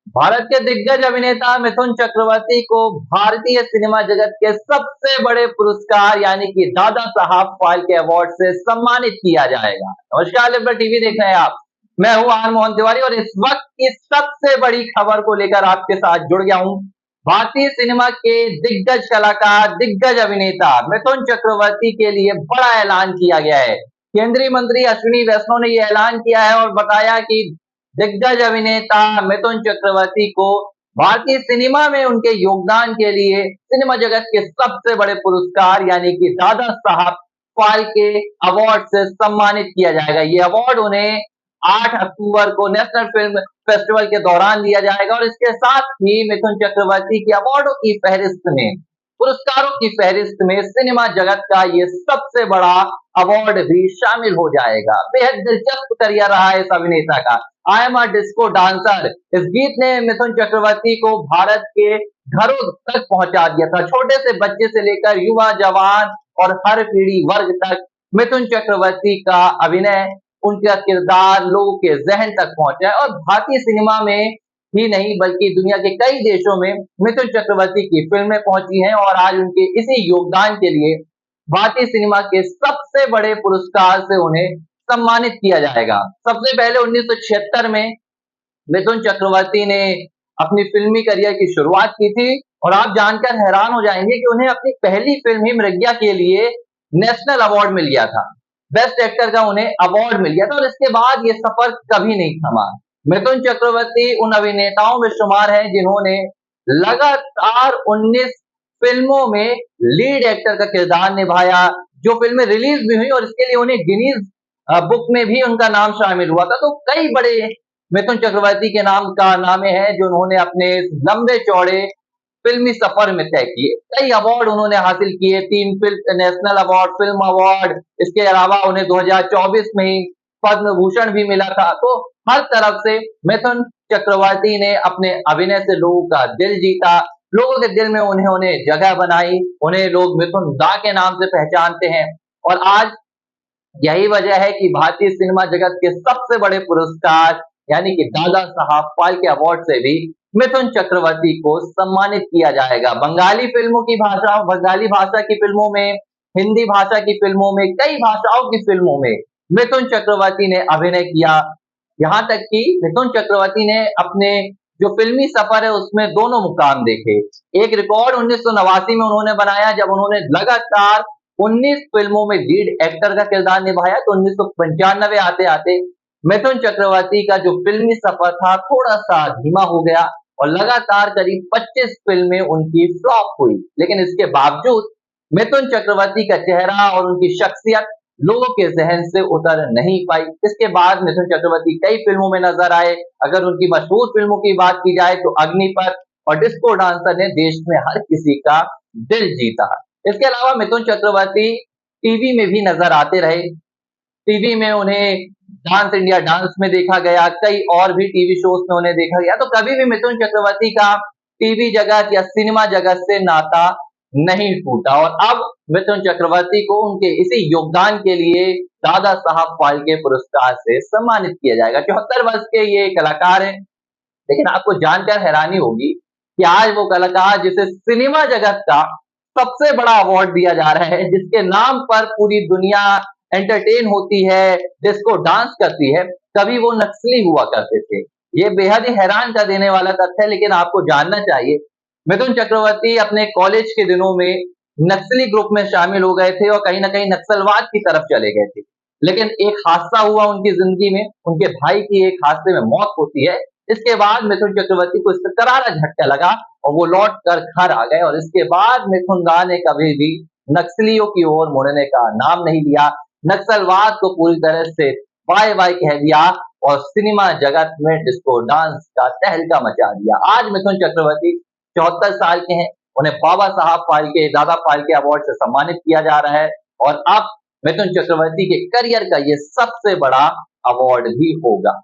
भारत के दिग्गज अभिनेता मिथुन चक्रवर्ती को भारतीय सिनेमा जगत के सबसे बड़े पुरस्कार यानी कि दादा साहब फाल्के अवार्ड से सम्मानित किया जाएगा। नमस्कार, लिबरल टीवी देख रहे हैं आप। मैं हूं आर मोहन तिवारी और इस वक्त की सबसे बड़ी खबर को लेकर आपके साथ जुड़ गया हूं। भारतीय सिनेमा के दिग्गज कलाकार, दिग्गज अभिनेता मिथुन चक्रवर्ती के लिए बड़ा ऐलान किया गया है। केंद्रीय मंत्री अश्विनी वैष्णव ने यह ऐलान किया है और बताया कि दिग्गज अभिनेता मिथुन चक्रवर्ती को भारतीय सिनेमा में उनके योगदान के लिए सिनेमा जगत के सबसे बड़े पुरस्कार यानी कि दादा साहब फाल्के अवार्ड से सम्मानित किया जाएगा। ये अवार्ड उन्हें 8 अक्टूबर को नेशनल फिल्म फेस्टिवल के दौरान दिया जाएगा और इसके साथ ही मिथुन चक्रवर्ती की अवार्डों की फहरिस्त में, पुरस्कारों की फहरिस्त में सिनेमा जगत का ये सबसे बड़ा अवार्ड भी शामिल हो जाएगा। बेहद दिलचस्प करियर रहा है इस अभिनेता का। I am a disco dancer, इस गीत ने मिथुन चक्रवर्ती को भारत के घरों तक पहुंचा दिया था। छोटे से बच्चे से लेकर युवा, जवान और हर पीढ़ी वर्ग तक मिथुन चक्रवर्ती का अभिनय, उनका किरदार लोगों के जहन तक पहुंचा है और भारतीय सिनेमा में ही नहीं बल्कि दुनिया के कई देशों में मिथुन चक्रवर्ती की फिल्में पहुंची हैं और आज उनके इसी योगदान के लिए भारतीय सिनेमा के सबसे बड़े पुरस्कार से उन्हें सम्मानित किया जाएगा। सबसे पहले 1976 में मिथुन चक्रवर्ती ने अपनी फिल्मी करियर की शुरुआत की थी और आप जानकर हैरान हो जाएंगे कि उन्हें अपनी पहली फिल्म ही मृग्या के लिए नेशनल अवार्ड मिल गया था। बेस्ट एक्टर का उन्हें अवार्ड मिल गया था और इसके बाद ये सफर कभी नहीं थमा। मिथुन चक्रवर्ती उन अभिनेताओं में शुमार है जिन्होंने लगातार 19 फिल्मों में लीड एक्टर का किरदार निभाया, जो फिल्में रिलीज भी हुई और इसके लिए उन्हें गिनीज बुक में भी उनका नाम शामिल हुआ था। तो कई बड़े मिथुन चक्रवर्ती के नाम कारनामे हैं जो उन्होंने अपने लंबे चौड़े फिल्मी सफर में तय किए। कई अवार्ड उन्होंने हासिल किए, 3 film national award, film award, इसके अलावा उन्हें 2024 में ही पद्म भूषण भी मिला था। तो हर तरफ से मिथुन चक्रवर्ती ने अपने अभिनय से लोगों का दिल जीता, लोगों के दिल में उन्हें जगह बनाई, उन्हें लोग मिथुन दा के नाम से पहचानते हैं और आज यही वजह है कि भारतीय सिनेमा जगत के सबसे बड़े पुरस्कार यानी कि दादा साहब फाल्के अवार्ड से भी मिथुन चक्रवर्ती को सम्मानित किया जाएगा। बंगाली फिल्मों की भाषा, बंगाली भाषा की फिल्मों में, हिंदी भाषा की फिल्मों में, कई भाषाओं की फिल्मों में मिथुन चक्रवर्ती ने अभिनय किया। यहाँ तक कि मिथुन चक्रवर्ती ने अपने जो फिल्मी सफर है उसमें दोनों मुकाम देखे। एक रिकॉर्ड 1989 में उन्होंने बनाया जब उन्होंने लगातार 19 फिल्मों में लीड एक्टर का किरदार निभाया। तो 1995 आते आते मिथुन चक्रवर्ती का जो फिल्मी सफर था थोड़ा सा धीमा हो गया और लगातार करीब 25 फिल्में उनकी फ्लॉप हुई। लेकिन इसके बावजूद मिथुन चक्रवर्ती का चेहरा और उनकी शख्सियत लोगों के जहन से उतर नहीं पाई। इसके बाद मिथुन चक्रवर्ती कई फिल्मों में नजर आए। अगर उनकी मशहूर फिल्मों की बात की जाए तो अग्निपथ और डिस्को डांसर ने देश में हर किसी का दिल जीता। इसके अलावा मिथुन चक्रवर्ती टीवी में भी नजर आते रहे। टीवी में उन्हें डांस इंडिया डांस में देखा गया, कई और भी टीवी शोज में उन्हें देखा गया। तो कभी भी मिथुन चक्रवर्ती का टीवी जगत या सिनेमा जगत से नाता नहीं टूटा और अब मिथुन चक्रवर्ती को उनके इसी योगदान के लिए दादा साहब फाल्के पुरस्कार से सम्मानित किया जाएगा। 74 वर्ष के ये कलाकार हैं, लेकिन आपको जानकर हैरानी होगी कि आज वो कलाकार जिसे सिनेमा जगत का सबसे बड़ा अवार्ड दिया जा रहा है, जिसके नाम पर पूरी दुनिया एंटरटेन होती है, डिस्को डांस करती है, कभी वो नक्सली हुआ करते थे। ये बेहद ही हैरान कर देने वाला तथ्य है, लेकिन आपको जानना चाहिए मिथुन चक्रवर्ती अपने कॉलेज के दिनों में नक्सली ग्रुप में शामिल हो गए थे और कहीं ना कहीं नक्सलवाद की तरफ चले गए थे। लेकिन एक हादसा हुआ उनकी जिंदगी में, उनके भाई की एक हादसे में मौत होती है। इसके बाद मिथुन चक्रवर्ती को इसका करारा झटका लगा और वो लौट कर घर आ गए और इसके बाद मिथुन दा ने कभी भी नक्सलियों की ओर मुड़ने का नाम नहीं लिया, नक्सलवाद को पूरी तरह से बाय बाय कह दिया और सिनेमा जगत में डिस्को डांस का तहलका मचा दिया। आज मिथुन चक्रवर्ती 74 साल के हैं, उन्हें बाबा साहब फाल्के, दादा फाल्के अवार्ड से सम्मानित किया जा रहा है और अब मिथुन चक्रवर्ती के करियर का ये सबसे बड़ा अवार्ड भी होगा।